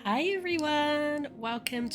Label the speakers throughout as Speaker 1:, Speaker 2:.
Speaker 1: Hi everyone, welcome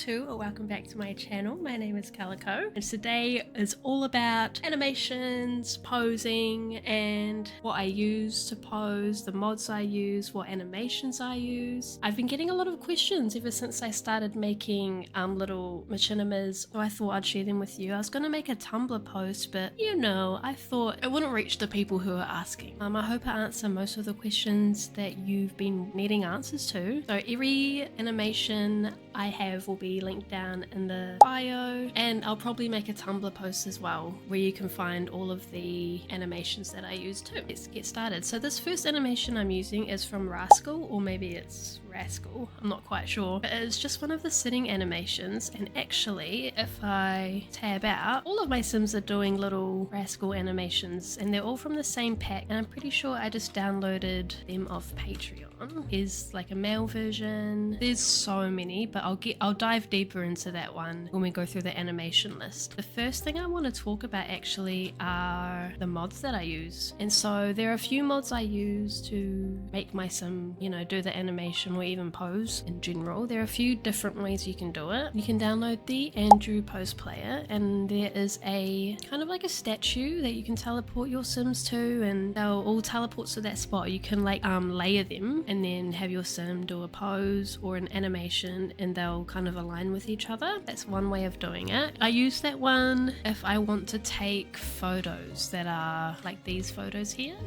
Speaker 1: back to my channel. My name is Calico and today is all about animations, posing, and what I use to pose, the mods I use, what animations I use. I've been getting a lot of questions ever since I started making little machinimas, so I thought I'd share them with you. I was going to make a Tumblr post, but I thought it wouldn't reach the people who are asking. I hope I answer most of the questions that you've been needing answers to. So every animation I have will be linked down in the bio, and I'll probably make a Tumblr post as well where you can find all of the animations that I use too. Let's get started. So this first animation I'm using is from Rascal, or maybe it's Rascal, I'm not quite sure, but it's just one of the sitting animations. And actually, if I tab out, all of my Sims are doing little Rascal animations and they're all from the same pack, and I'm pretty sure I just downloaded them off Patreon. There's like a male version, there's so many, but I'll dive deeper into that one when we go through the animation list. The first thing I want to talk about actually are the mods that I use. And so there are a few mods I use to make my Sim, do the animation or even pose in general. There are a few different ways you can do it. You can download the Andrew Pose Player, and there is a kind of like a statue that you can teleport your Sims to, and they'll all teleport to that spot. You can layer them and then have your Sim do a pose or an animation, and they'll kind of align with each other. That's one way of doing it. I use that one if I want to take photos that are like these photos here.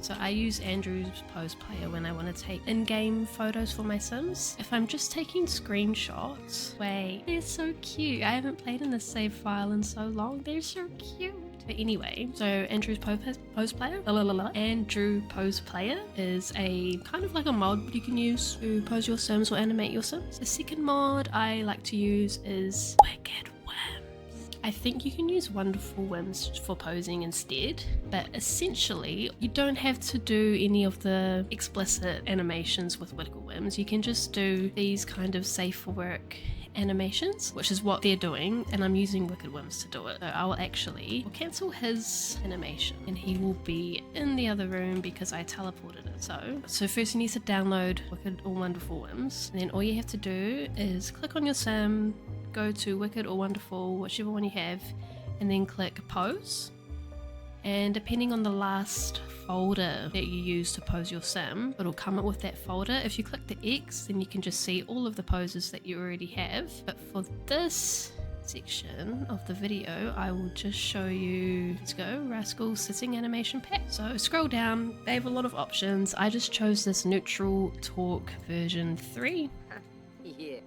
Speaker 1: So I use Andrew's Pose Player when I want to take in-game photos for my Sims. If I'm just taking screenshots, wait, they're so cute. I haven't played in this save file in so long. They're so cute. But anyway, so Andrew's Pose Player, Andrew Pose Player is a kind of like a mod you can use to pose your Sims or animate your Sims. The second mod I like to use is Wicked Whims. I think you can use Wonderful Whims for posing instead, but essentially you don't have to do any of the explicit animations with Wicked Whims. You can just do these kind of safe for work animations, which is what they're doing, and I'm using Wicked Whims to do it. So I'll cancel his animation and he will be in the other room because I teleported it. So first you need to download Wicked or Wonderful Whims, and then all you have to do is click on your Sim, go to Wicked or Wonderful, whichever one you have, and then click Pose. And depending on the last folder that you use to pose your Sim, it'll come up with that folder. If you click the X, then you can just see all of the poses that you already have. But for this section of the video, I will just show you, let's go, Rascal Sitting Animation Pack. So scroll down, they have a lot of options. I just chose this Neutral Talk version 3.
Speaker 2: Yeah.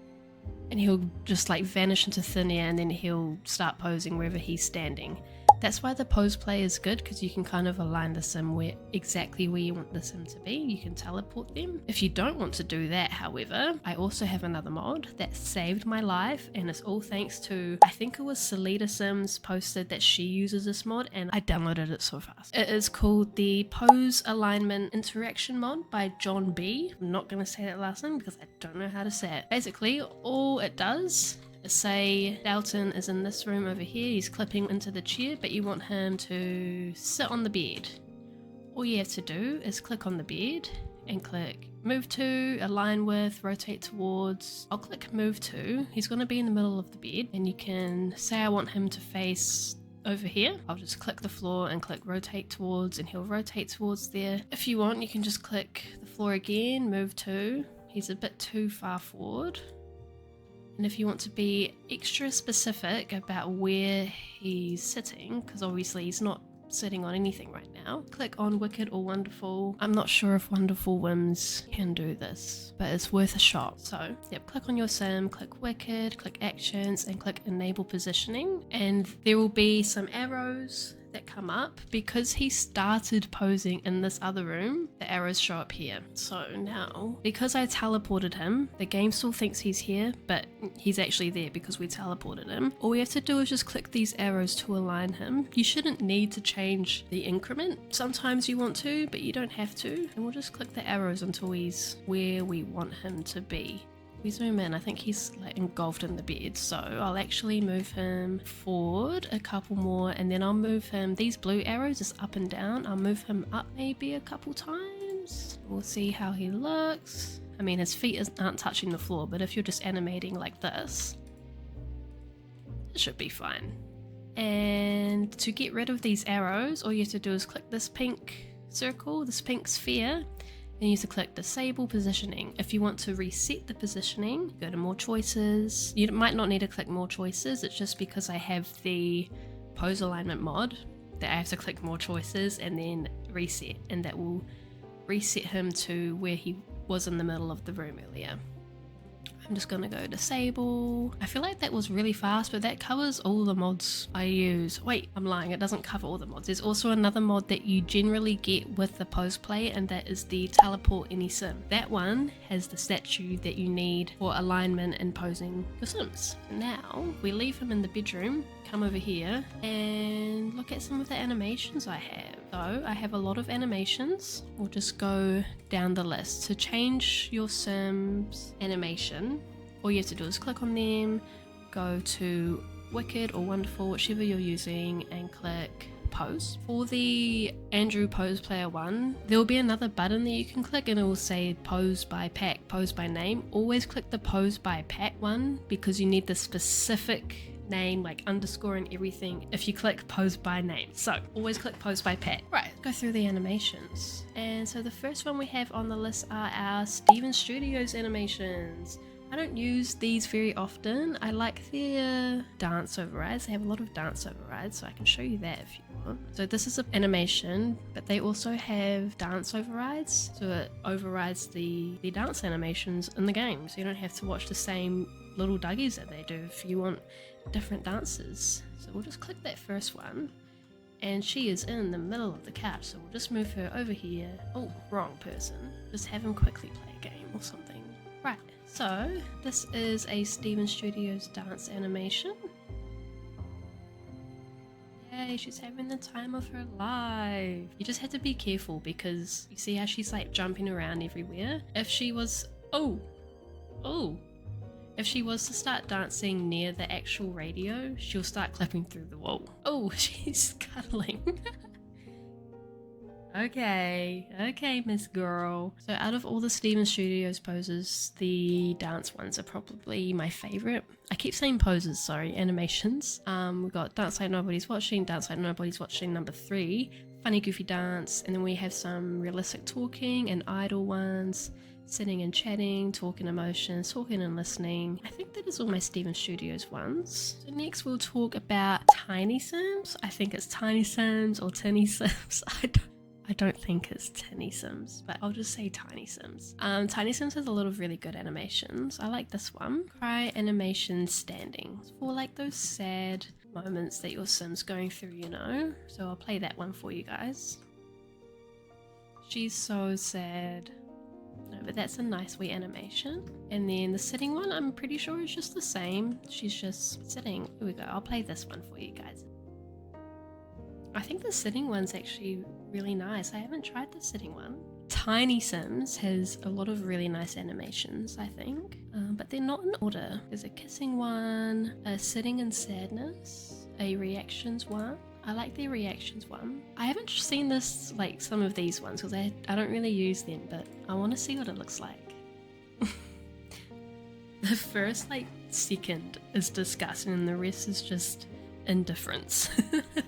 Speaker 1: And he'll just vanish into thin air, and then he'll start posing wherever he's standing. That's why the pose play is good, because you can kind of align the Sim exactly where you want the Sim to be. You can teleport them. If you don't want to do that, however, I also have another mod that saved my life, and it's all thanks to, I think it was Salita Sims posted that she uses this mod, and I downloaded it so fast. It is called the Pose Alignment Interaction mod by John B. I'm not going to say that last name because I don't know how to say it. Basically, all it does, say Dalton is in this room over here, he's clipping into the chair, but you want him to sit on the bed. All you have to do is click on the bed and click move to, align with, rotate towards. I'll click move to, he's going to be in the middle of the bed, and you can say I want him to face over here. I'll just click the floor and click rotate towards, and he'll rotate towards there. If you want, you can just click the floor again, move to, he's a bit too far forward. And if you want to be extra specific about where he's sitting, because obviously he's not sitting on anything right now, click on Wicked or Wonderful. I'm not sure if Wonderful Whims can do this, but it's worth a shot. So yep, click on your Sim, click Wicked, click Actions, and click Enable Positioning, and there will be some arrows that come up. Because he started posing in this other room, the arrows show up here. So now, because I teleported him, the game still thinks he's here, but he's actually there because we teleported him. All we have to do is just click these arrows to align him. You shouldn't need to change the increment. Sometimes you want to, but you don't have to. And we'll just click the arrows until he's where we want him to be. We zoom in, I think he's engulfed in the bed, so I'll actually move him forward a couple more, and then I'll move him, these blue arrows is up and down, I'll move him up maybe a couple times. We'll see how he looks. I mean, his feet aren't touching the floor, but if you're just animating like this, it should be fine. And to get rid of these arrows, all you have to do is click this pink circle, this pink sphere, and you have to click disable positioning. If you want to reset the positioning, go to more choices. You might not need to click more choices, it's just because I have the pose alignment mod that I have to click more choices and then reset, and that will reset him to where he was in the middle of the room earlier. I'm just gonna go disable. I feel like that was really fast, but that covers all the mods I use. Wait, I'm lying, it doesn't cover all the mods. There's also another mod that you generally get with the pose play, and that is the teleport any sim. That one has the statue that you need for alignment and posing your sims. Now, we leave him in the bedroom, come over here and look at some of the animations I have. So I have a lot of animations. We'll just go down the list. To change your sim's animation, all you have to do is click on them, go to Wicked or Wonderful, whichever you're using, and click Pose. For the Andrew Pose Player one, there will be another button that you can click and it will say Pose by Pack, Pose by Name. Always click the Pose by Pack one because you need the specific name, like underscoring everything, if you click pose by name. So always click pose by pack. Right, go through the animations. And so the first one we have on the list are our Steven Studios animations. I don't use these very often. I like their dance overrides. They have a lot of dance overrides, so I can show you that if you want. So this is an animation, but they also have dance overrides. So it overrides the dance animations in the game, so you don't have to watch the same little duggies that they do if you want different dances. So we'll just click that first one, and she is in the middle of the couch, so we'll just move her over here. Oh, wrong person. Just have him quickly play a game or something. Right, so this is a Steven Studios dance animation. Yay, she's having the time of her life. You just have to be careful because you see how she's like jumping around everywhere. If she was if she was to start dancing near the actual radio, she'll start clapping through the wall. Oh, she's cuddling. Okay, Miss Girl. So out of all the Steven Studios poses, the dance ones are probably my favorite. I keep saying poses, sorry, animations. We've got Dance Like Nobody's Watching, Dance Like Nobody's Watching number 3, Funny Goofy Dance, and then we have some realistic talking and idle ones. Sitting and chatting, talking emotions, talking and listening. I think that is all my Steven Studios ones. So next we'll talk about Tiny Sims. I think it's Tiny Sims or Tinny Sims. I don't think it's Tinny Sims, but I'll just say Tiny Sims. Tiny Sims has a lot of really good animations. I like this one. Cry animation standing. It's for like those sad moments that your Sim's going through, you know? So I'll play that one for you guys. She's so sad. No, but that's a nice wee animation. And then the sitting one, I'm pretty sure is just the same. She's just sitting. Here we go. I'll play this one for you guys. I think the sitting one's actually really nice. I haven't tried the sitting one. Tiny Sims has a lot of really nice animations, I think. But they're not in order. There's a kissing one, a sitting in sadness, a reactions one. I like the reactions one. I haven't seen this, like some of these ones, because I don't really use them, but I want to see what it looks like. The first like second is disgusting and the rest is just indifference.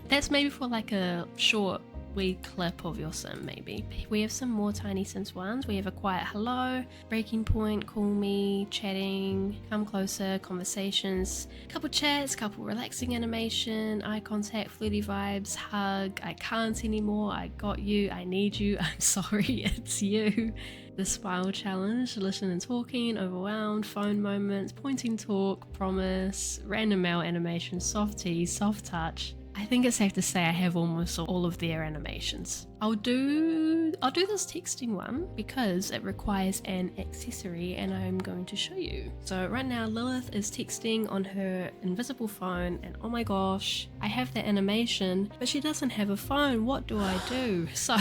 Speaker 1: That's maybe for like a short wee clip of your sim maybe. We have some more Tiny Sims ones. We have a quiet hello, breaking point, call me, chatting, come closer, conversations, couple chats, couple relaxing animation, eye contact, flirty vibes, hug, I can't anymore, I got you, I need you, I'm sorry, it's you. The smile challenge, listen and talking, overwhelmed, phone moments, pointing talk, promise, random mail animation, soft tease, soft touch. I think it's safe to say I have almost all of their animations. I'll do this texting one because it requires an accessory and I'm going to show you. So right now Lilith is texting on her invisible phone and oh my gosh, I have the animation, but she doesn't have a phone. What do I do? So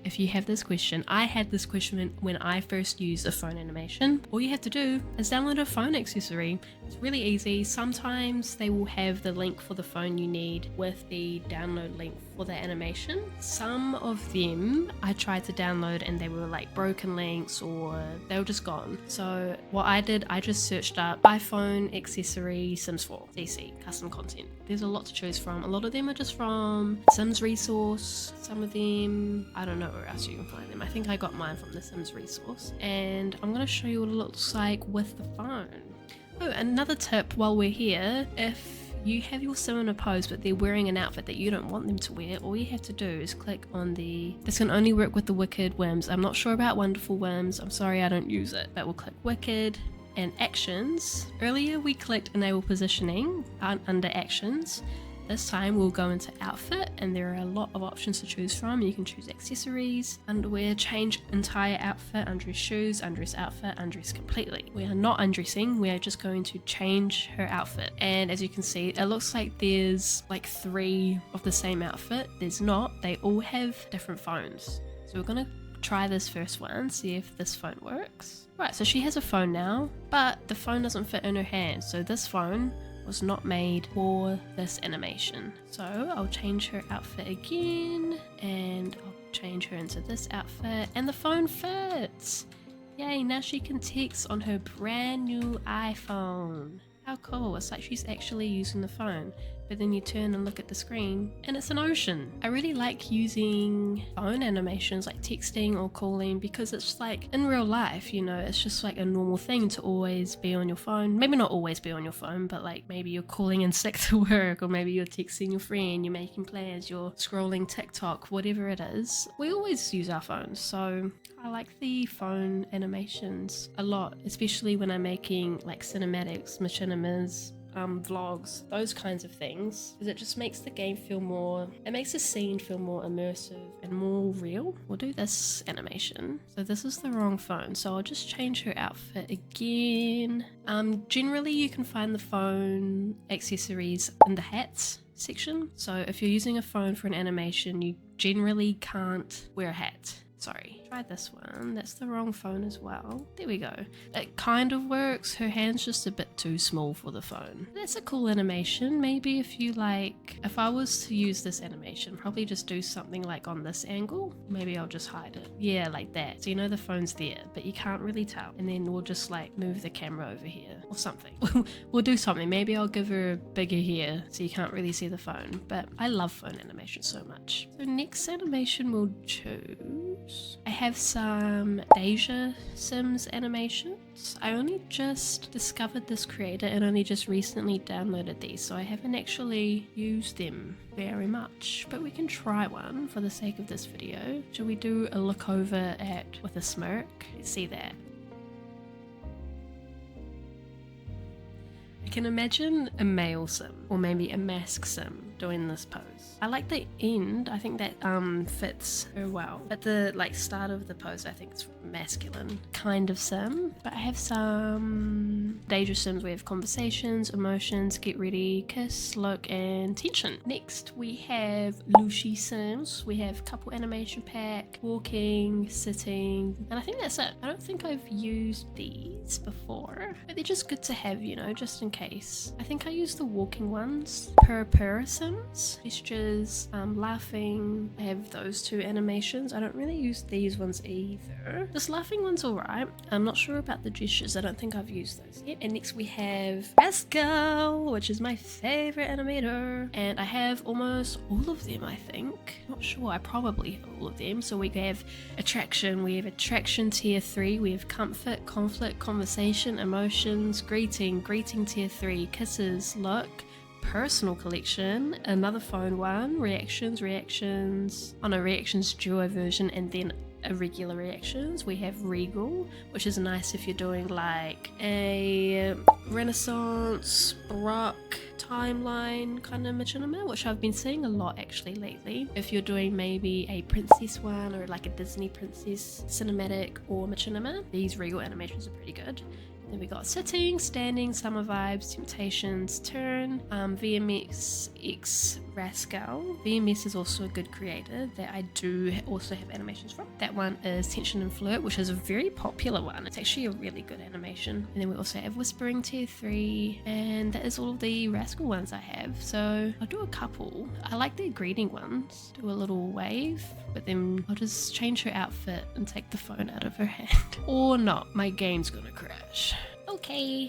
Speaker 1: if you have this question, I had this question when I first used a phone animation. All you have to do is download a phone accessory. It's really easy. Sometimes they will have the link for the phone you need with the download link for that animation. Some of them I tried to download and they were like broken links or they were just gone. So what I did, I just searched up iPhone accessory Sims 4 DC custom content. There's a lot to choose from. A lot of them are just from Sims Resource. Some of them, I don't know where else you can find them. I think I got mine from the Sims Resource. And I'm going to show you what it looks like with the phone. Oh, another tip while we're here, if you have your sim in a pose but they're wearing an outfit that you don't want them to wear, all you have to do is click on this can only work with the Wicked Whims. I'm not sure about Wonderful Whims, I'm sorry I don't use it, but we'll click Wicked and Actions. Earlier we clicked Enable Positioning under Actions. This time we'll go into Outfit and there are a lot of options to choose from. You can choose accessories, underwear, change entire outfit, undress shoes, undress outfit, undress completely. We are not undressing, we are just going to change her outfit. And as you can see, it looks like there's like 3 of the same outfit. There's not, they all have different phones. So we're gonna try this first one, see if this phone works. Right, so she has a phone now, but the phone doesn't fit in her hand. So this phone was not made for this animation. So I'll change her outfit again and I'll change her into this outfit and the phone fits. Yay, now she can text on her brand new iPhone. How cool, it's like she's actually using the phone. But then you turn and look at the screen and it's an ocean. I really like using phone animations like texting or calling because it's like in real life, you know, it's just like a normal thing to always be on your phone. Maybe not always be on your phone, but like maybe you're calling in sick to work or maybe you're texting your friend, you're making plans, you're scrolling TikTok, whatever it is. We always use our phones, so I like the phone animations a lot, especially when I'm making like cinematics, machinimas, vlogs, those kinds of things, because it just makes the game feel more, it makes the scene feel more immersive and more real. We'll do this animation. So this is the wrong phone, so I'll just change her outfit again. Generally you can find the phone accessories in the hats section. So if you're using a phone for an animation, you generally can't wear a hat. Sorry, try this one. That's the wrong phone as well. There we go. It kind of works. Her hand's just a bit too small for the phone. That's a cool animation. Maybe if you like, if I was to use this animation, probably just do something like on this angle. Maybe I'll just hide it. Yeah, like that. So you know the phone's there, but you can't really tell. And then we'll just like move the camera over here or something. We'll do something. Maybe I'll give her bigger hair so you can't really see the phone. But I love phone animation so much. So next animation we'll choose. I have some Deja Sims animations. I only just discovered this creator and only just recently downloaded these, so I haven't actually used them very much, but we can try one for the sake of this video. Shall we do a look over at with a smirk? Let's see that. I can imagine a male sim or maybe a mask sim doing this pose. I like the end, I think that fits her well. At the like start of the pose, I think it's masculine kind of sim. But I have some Deja Sims. We have conversations, emotions, get ready, kiss, look, and tension. Next we have Lucy Sims. We have couple animation pack, walking, sitting, and I think that's it. I don't think I've used these before, but they're just good to have, you know, just in case. I think I used the walking ones. Purr Sims, gestures, laughing. I have those 2 animations. I don't really use these ones either. This laughing one's alright. I'm not sure about the gestures. I don't think I've used those yet. And next we have Rascal, which is my favorite animator. And I have almost all of them, I think. Not sure. I probably have all of them. So we have attraction. We have attraction tier 3. We have comfort, conflict, conversation, emotions, greeting tier 3, kisses, look, personal collection, another phone one, reactions, on a reactions duo version, and then a regular reactions. We have regal, which is nice if you're doing like a Renaissance, Baroque, timeline kind of machinima, which I've been seeing a lot actually lately. If you're doing maybe a princess one or like a Disney princess cinematic or machinima, these regal animations are pretty good. Then Then we got sitting, standing, summer vibes, temptations, turn, VMX X Rascal. VMS is also a good creator that I do also have animations from. That one is Tension and Flirt, which is a very popular one. It's actually a really good animation. And then we also have Whispering Tier 3, and that is all of the Rascal ones I have. So I'll do a couple. I like the greeting ones. Do a little wave, but then I'll just change her outfit and take the phone out of her hand. Or not, my game's gonna crash. Okay,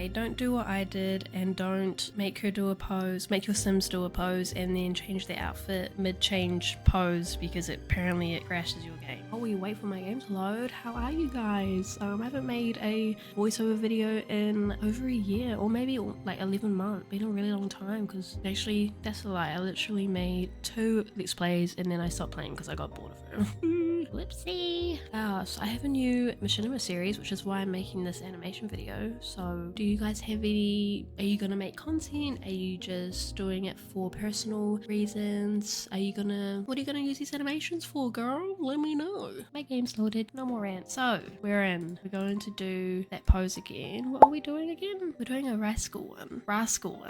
Speaker 1: don't do what I did and don't make her do a pose, make your Sims do a pose and then change the outfit mid-change pose because apparently it crashes your game. While we wait for my game to load, how are you guys? I haven't made a voiceover video in over a year or maybe like 11 months. Been a really long time because actually, that's a lie. I literally made 2 Let's Plays and then I stopped playing because I got bored of it. Whoopsie. So I have a new machinima series, which is why I'm making this animation video. So do you guys have any, are you gonna make content? Are you just doing it for personal reasons? What are you gonna use these animations for, girl? Let me know. My game's loaded, no more rant. So we're going to do that pose again. What are we doing again? We're doing a rascal one. Rascal.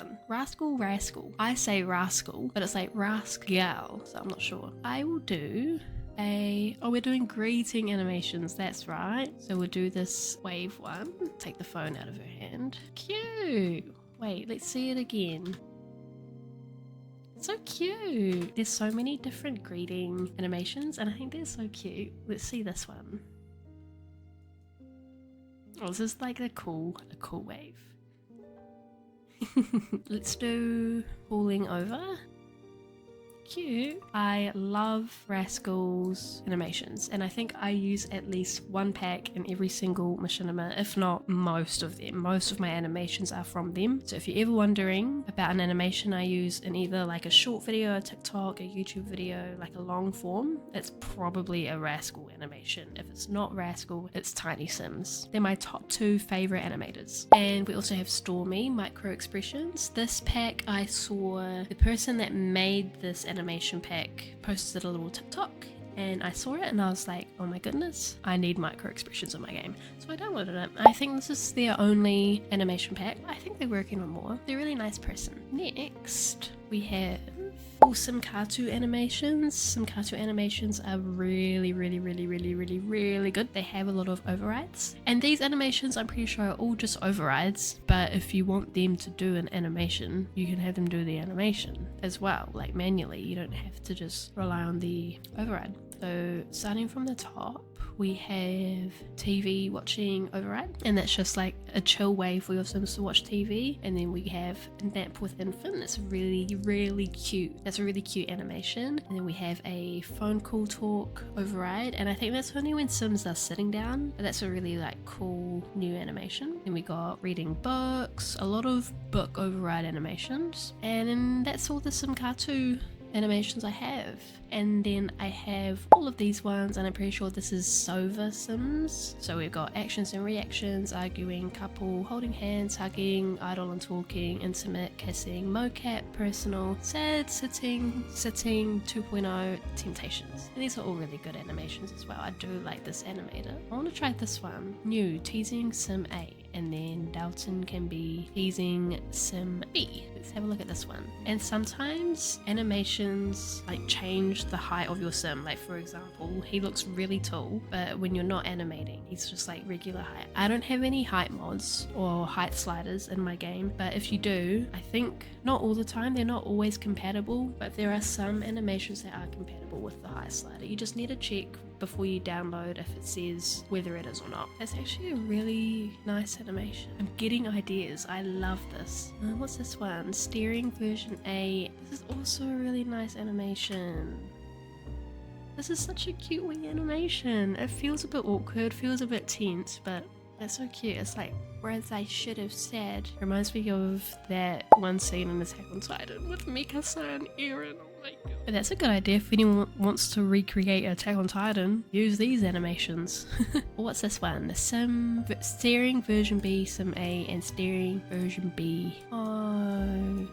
Speaker 1: I say rascal, but it's like rascal, so I'm not sure. I will do we're doing greeting animations, that's right. So we'll do this wave one. Take the phone out of her hand. Cute. Wait, let's see it again. So cute. There's so many different greeting animations and I think they're so cute. Let's see this one. Oh, this is like a cool wave. Let's do falling over. Cute. I love Rascal's animations and I think I use at least one pack in every single machinima, if not most of them. Most of my animations are from them. So if you're ever wondering about an animation I use in either like a short video, a TikTok, a YouTube video, like a long form, it's probably a Rascal animation. If it's not Rascal, it's Tiny Sims. They're my top 2 favorite animators. And we also have Stormy Micro Expressions. This pack I saw the person that made this animation pack posted a little TikTok and I saw it and I was like, oh my goodness, I need micro expressions in my game. So I downloaded it. I think this is their only animation pack. I think they're working on more. They're a really nice person. Next, we have some Katu animations. Some Katu animations are really good. They have a lot of overrides. And these animations, I'm pretty sure are all just overrides. But if you want them to do an animation, you can have them do the animation as well, like manually. You don't have to just rely on the override. So starting from the top, we have TV watching override, and that's just like a chill way for your Sims to watch TV. And then we have Nap with Infant. That's really cute. That's a really cute animation. And then we have a phone call talk override, and I think that's only when Sims are sitting down, but that's a really like cool new animation. Then we got reading books, a lot of book override animations, and then that's all the Simkatu animations I have. And then I have all of these ones, and I'm pretty sure this is Sova Sims. So we've got actions and reactions, arguing, couple, holding hands, hugging, idle and talking, intimate, kissing, mocap, personal, sad, sitting, 2.0, temptations. And these are all really good animations as well. I do like this animator. I want to try this one. New, teasing Sim A. And then Dalton can be teasing Sim B. Let's have a look at this one. And sometimes animations like change the height of your Sim. Like for example, he looks really tall, but when you're not animating, he's just like regular height. I don't have any height mods or height sliders in my game, but if you do, I think not all the time, they're not always compatible, but there are some animations that are compatible with the height slider. You just need to check before you download if it says whether it is or not. That's actually a really nice animation. I'm getting ideas. I love this. What's this one? Steering version A. This is also a really nice animation. This is such a cute wee animation. It feels a bit awkward, feels a bit tense, but it's so cute. It's like, whereas I should have said. Reminds me of that one scene in Attack on Titan with Mikasa and Eren. Oh my god. But that's a good idea if anyone wants to recreate Attack on Titan. Use these animations. What's this one? The steering version B, Sim A, and steering version B. Oh.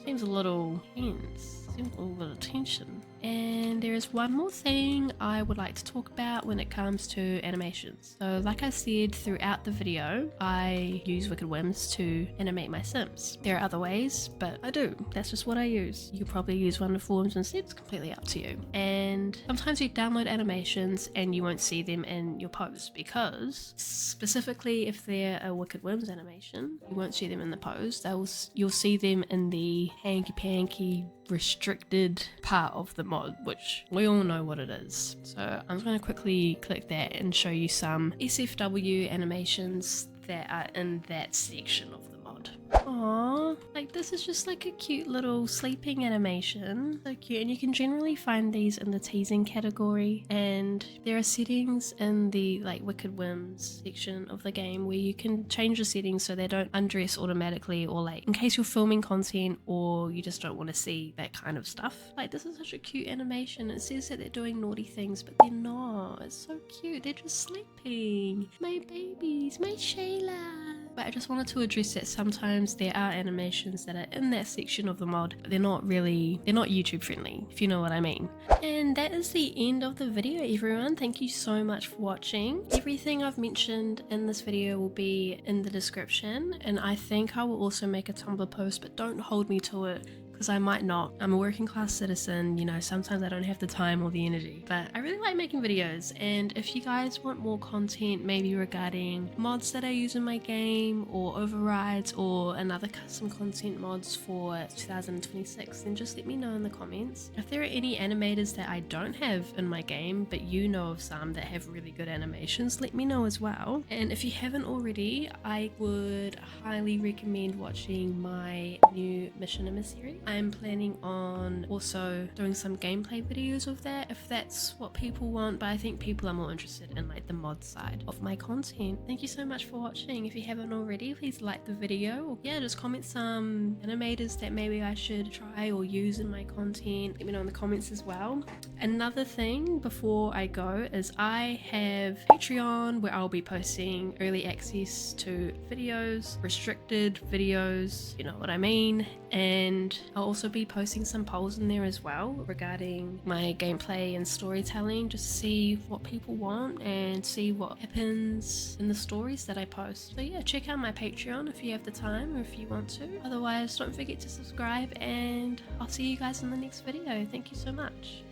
Speaker 1: Seems a little tense. Seems a little bit of tension. And there is one more thing I would like to talk about when it comes to animations. So like I said throughout the video, I use Wicked Whims to animate my Sims. There are other ways, but I do. That's just what I use. You could probably use Wonderful Whims instead, it's completely up to you. And sometimes you download animations and you won't see them in your post because specifically if they're a Wicked Whims animation, you won't see them in the post. You'll see them in the hanky-panky restricted part of the mod, which we all know what it is. So I'm just going to quickly click that and show you some SFW animations that are in that section of the mod. Aww, like this is just like a cute little sleeping animation. So cute, and you can generally find these in the teasing category, and there are settings in the like Wicked Whims section of the game where you can change the settings so they don't undress automatically, or like in case you're filming content or you just don't want to see that kind of stuff. Like this is such a cute animation. It says that they're doing naughty things but they're not. It's so cute, they're just sleeping. My babies, my Shayla. But I just wanted to address that sometimes there are animations that are in that section of the mod, but they're not YouTube friendly, if you know what I mean. And that is the end of the video, everyone. Thank you so much for watching. Everything I've mentioned in this video will be in the description, and I think I will also make a Tumblr post, but don't hold me to it, because I might not. I'm a working class citizen, you know, sometimes I don't have the time or the energy, but I really like making videos. And if you guys want more content, maybe regarding mods that I use in my game or overrides or another custom content mods for 2026, then just let me know in the comments. If there are any animators that I don't have in my game, but you know of some that have really good animations, let me know as well. And if you haven't already, I would highly recommend watching my new machinimas series. I'm planning on also doing some gameplay videos of that if that's what people want, but I think people are more interested in like the mod side of my content. Thank you so much for watching. If you haven't already, please like the video, or yeah, just comment some animators that maybe I should try or use in my content. Let me know in the comments as well. Another thing before I go is I have Patreon where I'll be posting early access to videos, restricted videos, you know what I mean, and I'll also be posting some polls in there as well regarding my gameplay and storytelling, just to see what people want and see what happens in the stories that I post. So yeah, check out my Patreon if you have the time or if you want to. Otherwise, don't forget to subscribe, and I'll see you guys in the next video. Thank you so much.